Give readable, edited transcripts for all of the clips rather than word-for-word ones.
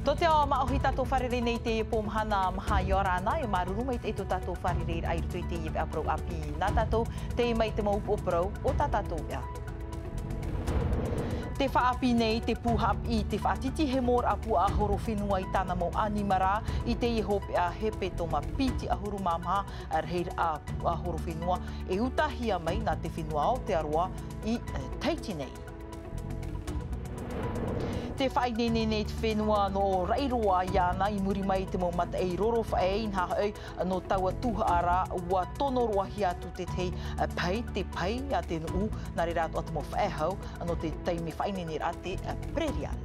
Tote o maohi tato wharere nei te po mahana maha i ora ana e maruru mai te tato wharere ai rutu i te iwi apro api nā tato te mai te mau opro o tā tato ia. Te whaapi nei te puhap i te whaatiti he mor apu a horo whenua i tāna mo animara i te i hope a hepe toma piti a huru mamaha ar heir a horo whenua e utahia mai nā te whenua o te aroa i teiti nei. Te whainene nei te whenua no reiroa i ana i muri mai te mo mata e roro whae inha au no taua tuha ara ua tono roahi atu te te pai a te nuu nā re rātu atu mo whaehau no te teimi whainene ra te prerial.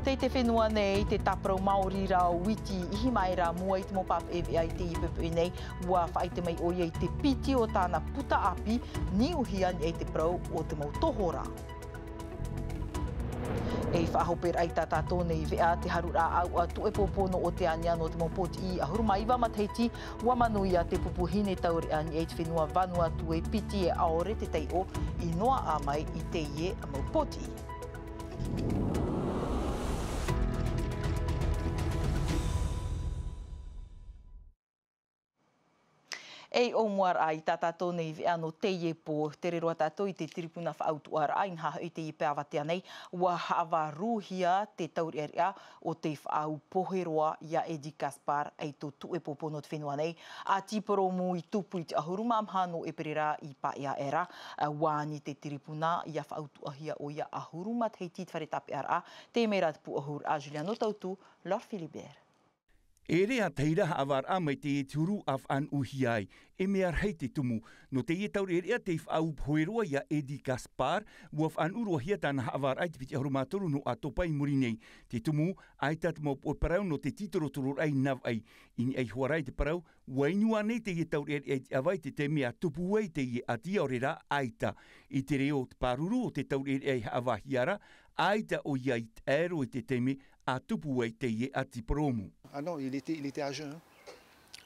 Te whenua nei te taprau Māori rā witi ihi mai rā mua i te mo pap ewe ai te ipepe nei ua whaite mai o i te piti o tāna puta api ni uhia ni e te prau o te mo tohora. E whahoper ai tā tātou nei vea te harura au a tu e popono o te ania no te mopoti i a hurumaiwa mateiti ua manuia te pupuhine tauri ani e te whenua vanua tu e piti e aore te tei o i noa a mai i te ie a maupoti. E o muar ai tā tātou nei vea no te ie po te reroa tātou i te tiripuna whaautu ar ai nha i te ie peawatea nei ua hawaruhia te tauri area o te whaau poheroa ia Edi Gaspar ei tō tu e popono te whenua nei a tiporo mu i tupu i te ahuru mamhano e perera i paia era wāni te tiripuna ia whaautu ahia o ia ahuru matheiti te wharetape ar a te mera te puahur a Juliano Tautu, Lord Philibert. E rea teira hawar a mai te e turu af an uhiai, e mea rei te tumu. No te e tauri rea te whaau poeroa ia Edi Gaspar, waf an uroa hia tāna hawar ai te piti ahurumatoru no atopai muri nei. Te tumu, ai tatu mau o parau no te titoro toro ai nav ai. Ini ai huarai te parau, wainua nei te e tauri rea te awai te mea tupu ai te e atia orera aita. I te reo te paruru o te tauri rea hawahiara, aita o iai ero i te teme a tupu ai te e ati promu. Ah non, il était à jeun.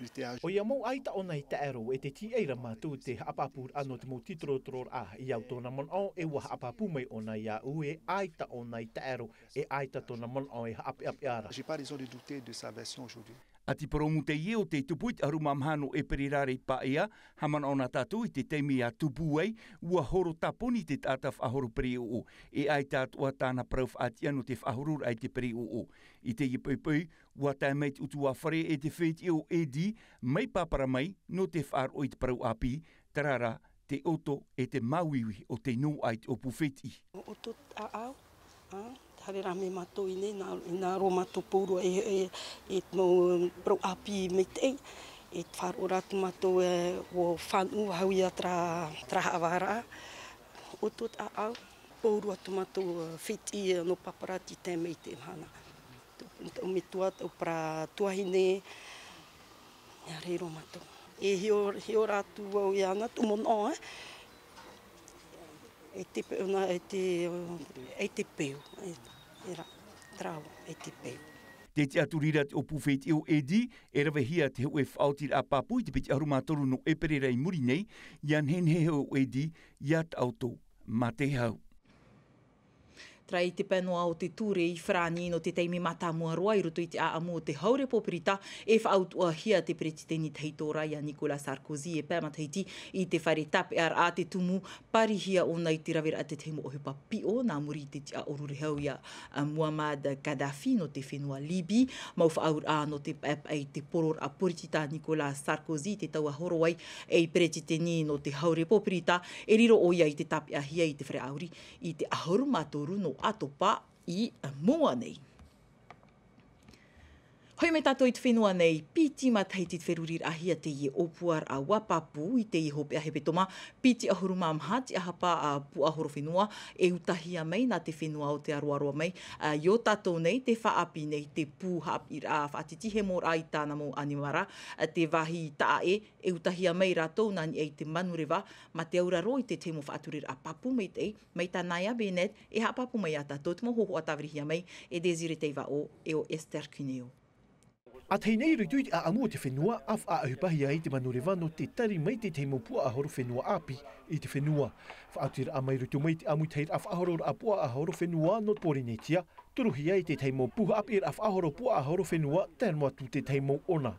Il était à jeun. O ia mau aita ona i te ero e te ti eira mātu te apapur ano te mo titoro toror a i au tōna mon o e wa apapu mai ona ia u e aita ona i te ero e aita tōna mon o e api ara. J'ai pas raison de douter de sa version aujourd'hui. Ati promu te ie o te tupuit aru mamhano e perirare pa ea, haman ona tatu i te teimi a tupu ei, ua horo taponi te tātaf ahoro peri o. E ai tātua tāna prauf atia no te whahorur ai te peri o. I te ie pui, ua tai meit utua whare e te wheti o Edi, mai papara mai no te whar o i te parau api, tarara te oto e te mauiwi o te no ai te opu wheti. Oto au, hare rame mato i nā ro mato pūro e mo pro api me te e wharo ratu mato o whanu hau ia tra hawara. O tot au, pūro atu mato whiti no paparati te mei te hana. O me tua o pra tuahine, ia reiro mato. E hio ratu au i ana, tu mono e te peo. Era trau e te peo. Te te aturira te opu wheti o Edi, e rawe hia te hoe whaotir a papu i te piti arumatoru no e pererei muri nei, ian hen he o Edi, iat auto, ma te hau. Trai te penoa o te ture i whrani no te teimi mata mua roa i rutu i te aamu o te haure popirita e whaautua hia te presideni teitora ia Nicolas Sarkozy e pēmataiti i te whare tape ar a te tumu parihia o nei te rawera a te teimo o hepa pio nā muri te tia orure hau ia Muammar Gaddafi no te whenua Libi mau whaaur a no te pēp ai te poror a poritita Nicolas Sarkozy te taua horowai e presideni no te haure popirita e riro o ia i te tape a hia i te whare auri i te ahuru matoru no atopa i mua nei. Hoi me tātou i te whenua nei, piti mataiti te wherurir ahia te ie opuar a wapapu i te i hope a hepe toma, piti ahuru mamha ti ahapa a puahoro whenua, e utahia mai nā te whenua o te aroaroa mai. I o tātou nei, te whaapi nei, te pūhap i rā whaatiti he mor ai tāna mo animara, te wahi taa e utahia mai rātou nani e te manurewa, ma te aura roi te teimo whaaturir a papu mai tei, mai tā Naya Bennett, e hapapu mai a tātou, te mo hoho a tavrihia mai, e Desire Teiva o, e o Esther Cuneo. A tei nei rui tuit a amu te whenua, af a ahupahi ai te manuriwa no te tari mai te teimo pua ahoro whenua api i te whenua. Whaatira a mai rutu mai te amu teir af ahoro a pua ahoro whenua no Porinetia, turuhi ai te teimo puha api af ahoro pua ahoro whenua tēnua tu te teimo ona.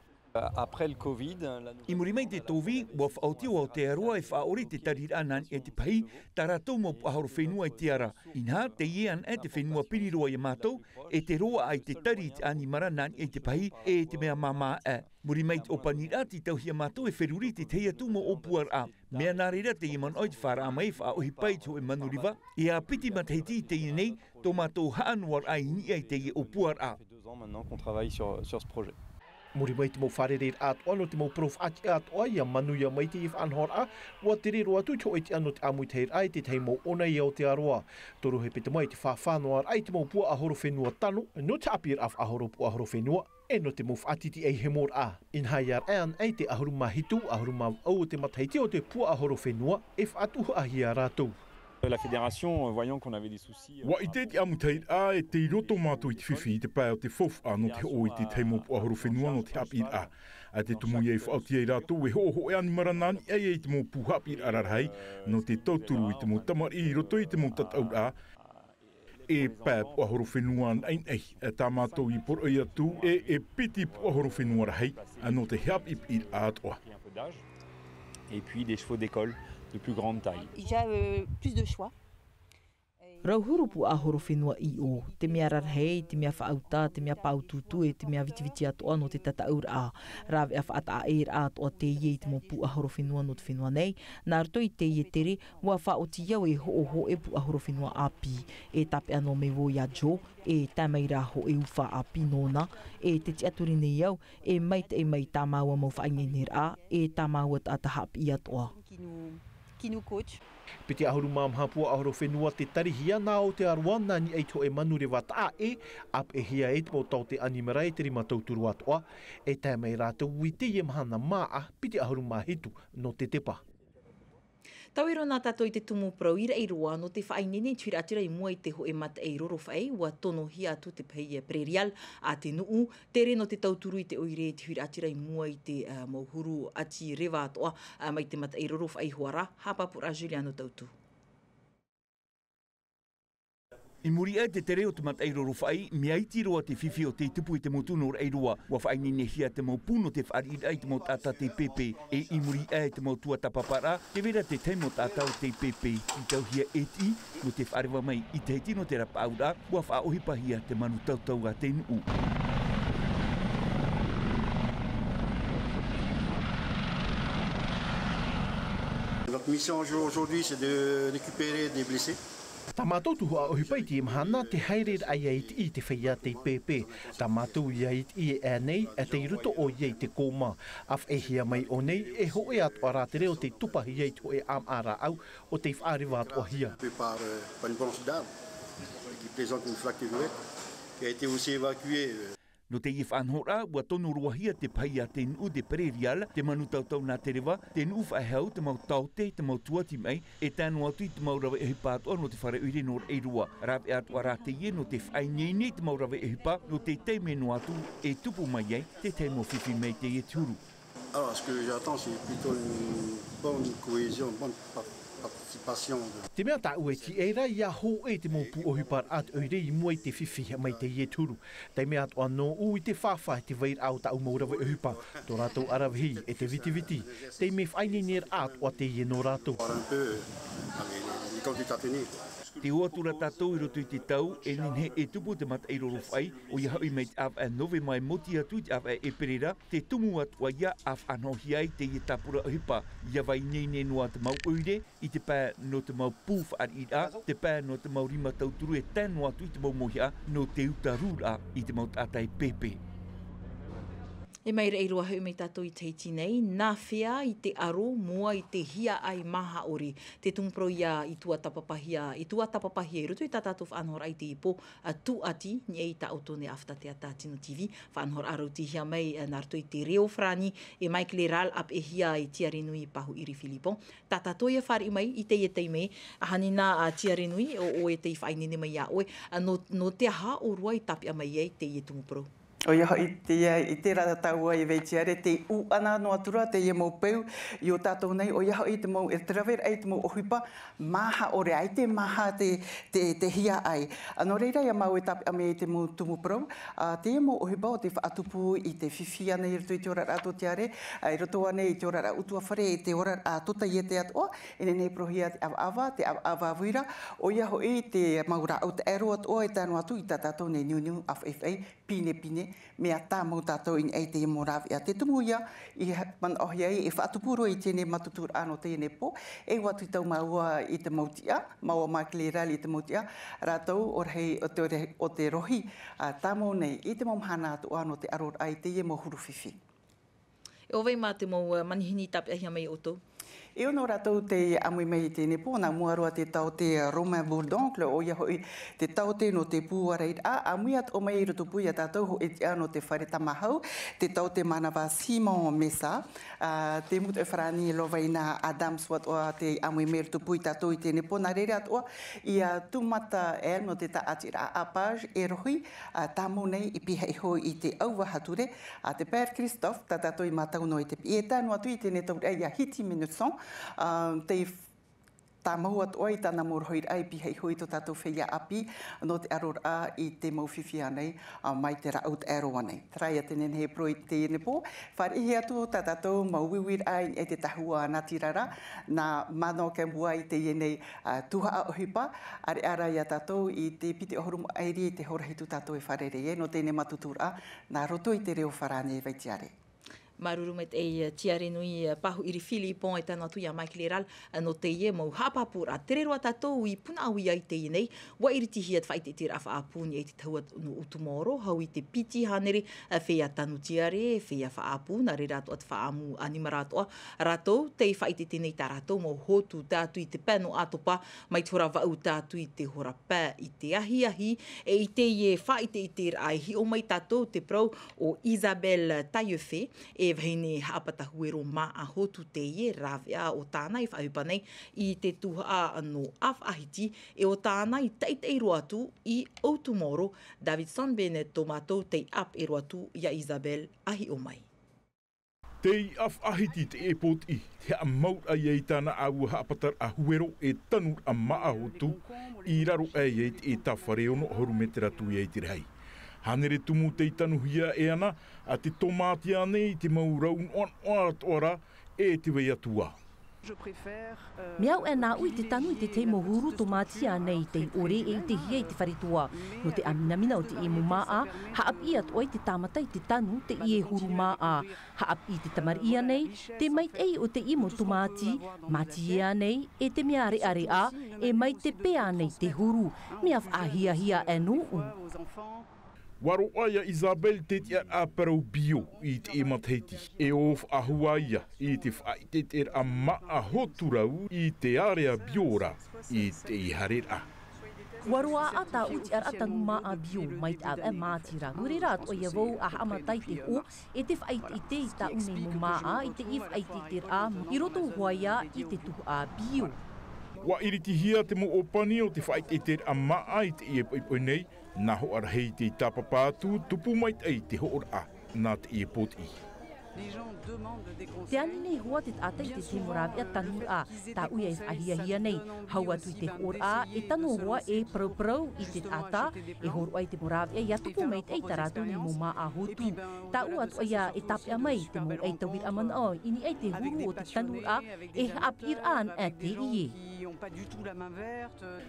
Après le Covid, I muri mai te tovi, wa whaotio o te aroa e whaori te tarira anan e te pahi, taratou mo ahoro whenua i te ara. Inha, te iean e te whenua piriroa i mātou, e te roa ai te tari te animara nan e te pahi, e te mea mama e. Muri mai te opanira ti tauhia mātou e wheruri te teia tu mo opuar a. Mea nārira te iman oi te whara amai wha ohi pai to e manuriwa, e a piti matahiti te ienei, tō mātou haanuar ai ni ai te i opuar a. Ça fait 2 ans maintenant qu'on travaille sur ce projet. Muri mai te mau wharerer atoa no te mau prof ati atoa ia manuia mai te if anhor a, wa te rero atu te oi te anu te amu teir ai te teimo ona i au te aroa. Toro he pete mai te whawhanoar ai te mau pua ahoro whenua tanu, no te apir af ahoro pua ahoro whenua, e no te mau whaatiti ei he mor a. In hai ar ean ai te ahoro mahitu, ahoro mau au te mataiti o te pua ahoro whenua, e whaatu ahi a rātou. La fédération, voyant qu'on avait des soucis... Wa i te amutai a e te roto mātou i te whiwhi i te pai o te fof a no te o i te teimo ahoro whenua no te apir a. A te tumu i e whaoti e rātou e hoho e animara nani e te mo puha apir ararhai no te tauturu i te mo tamari i roto i te mo tatau a. E pai ahoro whenua ein ei e tā mātou i poro i atu e piti ahoro whenua rahai a no te heap i atoa. Et puis des chevaux d'école de plus grande taille. Il y a plus de choix. Rauhuru pu ahoro whenua i o, te mea rarhei, te mea whaauta, te mea paututu e te mea vitiviti atoa no te tataur a. Rawe a whaata a eir atoa te ie te mo pu ahoro whenua no te whenua nei, nā rato i te ie tere, wa whaoti iau e ho e pu ahoro whenua api, e tape ano me wo ia jo, e tamaira ho e uwha api nona, e te tiaturi nei iau, e mai te e mai tā maua mau whaingenir a, e tā maua ta hapi i atoa. Qui nous coach. Pete ahuru mamhapua ahoro whenua te tarihia nā o te aroa nani ei to e manu rewa taa e, ap e hia e te mo tau te animera e te rima tauturu atoa, e tēmei rātou ui te ie mahana maa pite ahuru mahitu no tetepa. Tauiro nā tātou i te tumu prau ira i roa no te whainene tuira atira i mua i te ho e mata e roro whai ua tono hi atu te pei e prerial a te nuu, tere no te tauturu i te oire te huira atira i mua i te mauhuru ati rewa atoa mai te mata e roro whai huara, hapapura Juliano tautu. I muri e te tere o te mata eiro whai, mea iti roa te whiwhi o te tupu i te motuno o eiroa, wa whaini nehia te mau puno te whaari ai te mau tata te pepe, e i muri e te mau tua tapapara, te vera te teimo tata o te pepe, i tauhia eti, no te wharewa mai i te tino te rapa aura, wa whaohipahia te manu tautau a te nuu. Notre mission aujourd'hui, c'est de récupérer des blessés. Tā mātou tuhu a ohipai te mahana te haerer ai ait i te whaia te pepe. Tā mātou i ait i e nei e te iruto o iei te kōma. Af e hia mai o nei e ho e atu arātere o te tupahi iei to e am ara au o te whaariwa atu hia. Par une branche d'arbre qui présente une fracture qui a été aussi évacuée. No te if anhora, ua tonu ruahia te pai a te nu de prerial, te manu tautau nā te rewa, te nu whahau, te mau taute, te mau tuati mai, e tānu atu i te mau rawe e hipātua no te whare uire no reirua. Rawe atu ara te ie no te whainene te mau rawe e hipa, no te teime no atu e tupu mai ei, te teimo whiwhi mei te e turu. Alors, ce que j'attends, c'est plutôt une bonne cohésion, une bonne participation. Te mea tā ue ki eira ia ho e te mōpu o hipar at oire i mua i te whiwhi mai te ie turu. Te mea atu anō u i te whawhai te wair au ta umaurawe o hipa. Tō rātou arawhi e te viti. Te me whainenir atu a te ie no rātou. Un peu les quantités à tenir. Te oatura tātou i roto i te tau, e nenhe e tupu te mata eiro whai, o ia haui mei te awa e nove mai moti atu te awa e perera, te tumu atua ia af anohi ai te i tapura o hipa. Ia vai nene noa te mau oire, i te pā no te mau pūwha ar i a, te pā no te mau rima tauturu e tānu atu i te mau mohia, no te uta rūra i te mau tātai pepe. E mai rei roa hau mei tātou i teiti nei, nā whea i te aro mua i te hia ai maha ori. Te tungpro ia i tua tapapahia e rutu i tā tātou whanhor ai te ipo, tu ati, ni ei tā autone afta te ata Tino TV, whanhor aro ti hia mai nārtu i te reo frani, e mai kleral ap e hia i tiarenui pahu iri Filipon. Tā tātou ia whari mai i te teime, ahani nā tiarenui o e te whainene mai a oe, no te aha o rua i tapia mai ei te tungpro. O ia i te rata taua i veitiare, te u ana no atura, te ia mau peu, i o tātou nei, o ia i te mau, e traver ai te mau ohipa, maha ore ai, te maha te hia ai. Ano reira ia mau e tapi ame i te mau tumu prau, te ia mau ohipa o te whaatupu i te whiwhi ana i roto i te ora rato tiare, i roto ane i te ora ra utua whare, i te ora tota i te atoa, ene nei prohia te ava wira, o ia hoi te maura au te ero atoa i tānu atu i tātou nei niu awhai, pine, mea tā mau tātou in ei te morawi a te tumu ia i man ohi ai e whaatupuro i tēne matutur ano tēne po e watu tau maua i te mautia maua makle rali i te mautia rātou o te rohi tā mau nei i te mau mahana atu ano te aror ai te ie mau huru whiwhi. E o vei mā te mau manihini tapi ahia mai o tō? E ono rātou te amui mei tēne po, nā muarua te tau te Romain Bourdoncle, o ia hoi te tau te no te pūareit amui at o mei roto pui a tātou ho e te ano te whare tamahau, te tau te manawa Simon Mesa, te mutu e wharani lovaina Adam Swat o te amui mei roto pui tātou i tēne po, nā rere atoa i tumata el no te taatira apaj e rohi, tā mou nei i piha i hoi i te auwa hature, te Père Christophe, tā tātou i mātau no i te pi, e tānu atu i tēne tau rei a hiti minuson, te tā mahu atoa i tāna morohoi ai piha i hoi to tātou whia api no te aror a i te mauwhiwhi anei mai te raut ero anei. Trai a tenen he pro i tēne po. Wharihi atu tā tātou mauwiwir ai e te tahua natirara nā mano ke mua i te ienei tuha a ohipa are ara i a tātou i te piti ohorumu airi i te horahitu tātou e wharere no tēne matutura nā roto i te reo wharane veitiare. Maruru met e tiare nui pahu iri fili pon e tana tu ia mai kleral no te ie mau hapapura tere roa tātou i puna au i ai te nei wa iri tihi at whai te tira awha apuni e te taua no utumoro hau i te piti hanere whea tanu tiare whea wha apuna re rato at wha amu anima ratoa ratou te whai te tenei tā ratou mau hotu tātu i te pano atopa mai tora wau tātu i te hora pā i te ahi e i te ie whai te i te ai hi o mai tātou te prau o Isabel Taillefe e vahine haapata huero mā a hotu te ie rawea o tāna i whaupa nei i te tuha no awahiti e o tāna i teitei roatu i Outumoro Davidson Bennett tomato te ap e roatu i a Isabel ahi o mai. Tei awahiti te epot i te amaut a iei tāna au haapatar a huero e tanur a maa hotu i raro a iei e tawhare ono horu me te ratu iei te rei. Hanere tumu te tanuhia e ana a te tomati ane i te mauraun ora e te wei atua. Meau e nā ui te tanu i te te mohuru tomati anei te ore e te hia i te wharitua. No te aminamina o te emu maa, haap i at oi te tamata i te tanu te i e huru maa. Haap i te tamari anei, te mait ei o te imo tomati, mati e anei, e te mea are a, e mai te pea anei te huru. Mea whaahia e nuu. Waro aia Isabel te tia a parau bio i te emateiti. E of a huaia i te whai te te a maa hoturau i te area biora i te iharera. Warua ata uti ar atanu maa bio mai te e mātira. Nuri rat o ia vau a hamatai te o e te whai i te i ta une mo maa i te i whai te te a i roto huaia i te tuhu a bio. Wa iritihia te mo opani o te whai te te a maa i te i nei. Nā ho ar hei te tapapātu tupu mai ei te hoor a nā te ie pot i. Te ani nei hoa te tātai te te morawi a tanur a, tā uia e ahia nei, hau atu i te hoor a, e tano hoa e prau i te tāta, e horu ai te morawi a tupu mai te ei taratu ni mo maa a hotu. Tā ua atu ia e tape a mai te mo ei tawir aman o, ini ei te huru o te tanur a, e haapir an a te ie.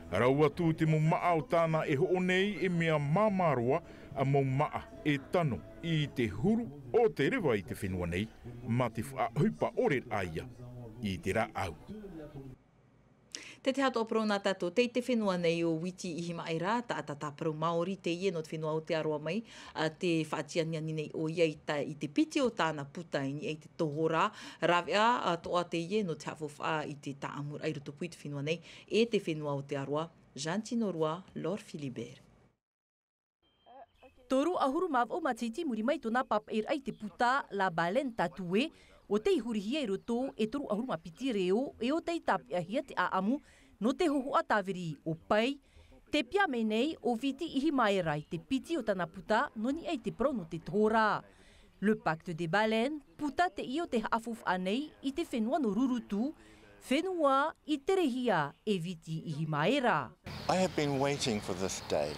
Rau atu te mo maa o tāna e ho nei e mea mamaroa a mo maa e tano i te huru o te rewa i te whenua nei, ma te whaahupa ore aia i te rā au. Te hato pro nā tātou, te whenua nei o witi i hima ai rā, tā pro Māori te ie no te whenua o te aroa mai, te whaatianiani nei o ia i te piti o tāna puta i ei te tohora, rawea toa te ie no te hawhowha i te tāamur ai roto pui te whenua nei, e te whenua o te aroa, Jean Tinorua, Lord Philibert. Toru ahuru mav o matiti muri mai tona pap ai te puta la balen tatue o te hurihia i roto e toru ahuru mapiti reo e o te tapi ahia te aamu no te hoho atawiri o pai Te pia me nei o viti ihi mai rai te piti o tana puta noni ei te prono te tora. Le pacte des baleines, puta te io te hafuf anei i te whenua no rurutu, whenua i te rehia e viti ihi maera. I have been waiting for this day.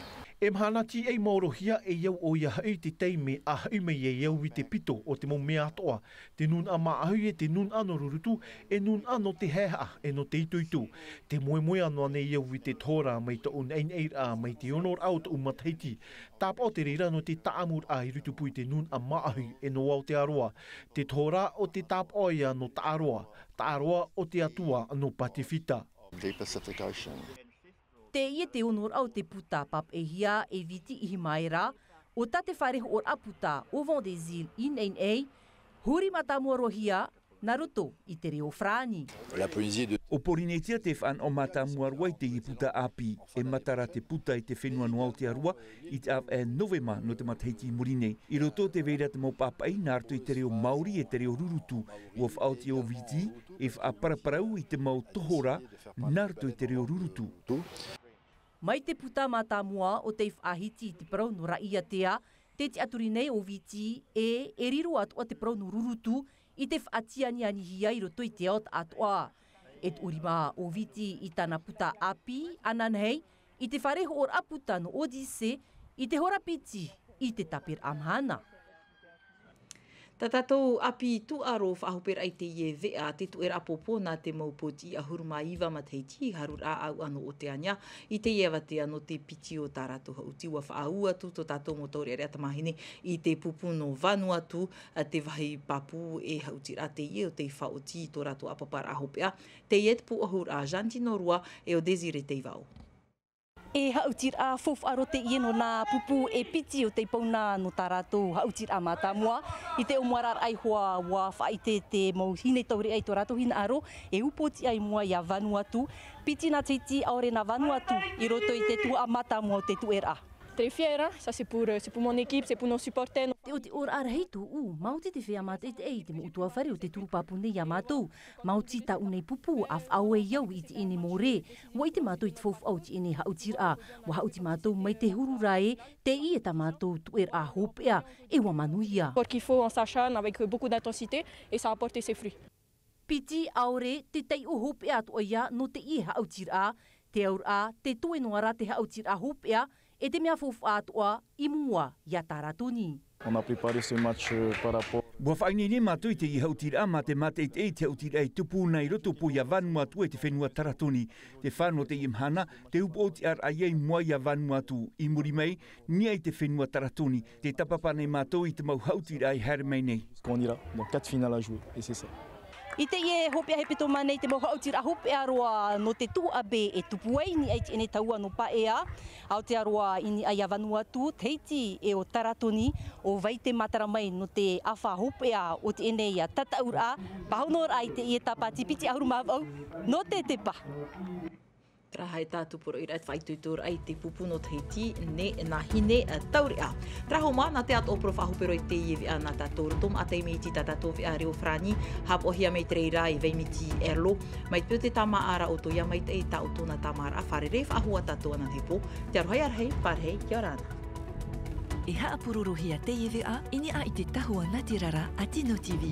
E mahana ti ei maurohia e iau o ia hei te teime a hei mei e iau i te pito o te mo mea atoa. Te nun a maahui e te nun ano rurutu e nun ano te heha e no te ituitu. Te moe moe ano ane iau i te tora mai ta un ein eira mai te honor au ta umateiti. Tāp o te reira no te taamur a i rutupui te nun a maahui e no au te aroa. Te tora o te tāp oia no ta aroa. Ta aroa o te atua no Patifita. The Pacific Ocean. Te ie te honor au te puta pap e hia e viti ihi maera, o ta te whareho or aputa o Vent des Îles in ein ei, huri mata muarohia, naruto i te reo frani. O Porinetia te whan o mata muarua i te i puta api, e matara te puta i te whenua no Aotearoa, i te av e novema no te mataiti Morine. I roto te veira te mau papai narto i te reo Maori e te reo Rurutu, o whaoti o viti, e whaparaparau i te mau tohora, narto i te reo Rurutu. Mai te puta mata mua o te whaahiti i te parau no raia tea, te aturi nei o viti e riru atua te parau no rurutu i te whaatiani anihia i roto i te aot atua. Et urima o viti i tana puta api ananhei i te whareho or aputa no Odise i te horapiti i te tapir amhana. Ta tātou api tu aro whahopera i te ie vea te tu era apopona te maupoti a huruma iwa mateiti harur a au ano o te anya i te ie wate ano te piti o tā rātou hautiwa whaahua tu to tātou motori area tamahine i te pupu no Vanuatu te wahi papu e hautira te ie o te whaoti to rātou apapara ahopea te ie te pu ahur a Jantino Rua e o Desire te iwao. E hautir a fof aro te ieno na pupu e piti o te pauna no tā rātou hautir a mata mua. I te omuarar ai hoa wa whaite te mau hine tauri ai tō rātou hina aro e upoti ai mua i a Vanuatu. Piti na teiti aore na Vanuatu i roto i te tu a mata mua o te tu era. Très fière, ça c'est pour mon équipe, c'est pour nos supporters. Te o te ora araheitu u, mauti te whea mata i te ei te mo utua whare o te turupapu nei a mātou. Mauti ta unei pupu af aue iau i te ene mō re. Wa i te mātou i te fofu au te ene hautir a. Wa hauti mātou mai te huru rae, te i e ta mātou tuer a hopea e wa manuia. Pour qu'il faut on s'acharne avec beaucoup d'intensité et ça a apporté ses fruits. Piti aore te tei o hopea atu ia no te i hautir a. Te aur a, te toe noara te hautir a hopea, e te mea fofu atua i mua ia taratuni. On a préparé ce match par rapport. Wa whainene mātou i te i hautira ma te mate i te hautira i tupu nei roto po ia Vanuatu e te whenua taratuni. Te whāno te imhana, te upoti ar aiei mua ia Vanuatu. I muri mei, nia i te whenua taratuni. Te tapapane mātou i te mau hautira i here mei nei. On ira, donc 4 finales à jouer, et c'est ça. I te ie hopea he pito manei te mau hautira hopea roa no te tu abe e tupuei ni ai ene taua no paea. Aotearoa ini ai a Vanuatu, teiti e o taratoni o vaite matara mai no te awha hopea o te ene ia tataura. Pahonor ai te ie tapa tipiti ahuruma au no tetepa. Traha e tātu poro i rai whaitutur ai te pupu no teiti ne na hine taurea. Traho mā na te ato opro whahupero i te ievi a na tātou rotom a te meiti tā tātou vea reo frani hap ohia mei treira i veimiti erlo. Mai pio te tama ara o to ia mai te e tā o tōna tamara a wharere whahua tātou ana hepo. Te arohai arhei, parhei, kia rana. E haapurorohia te ievi a ini a i te tahua Natirara a Tino TV.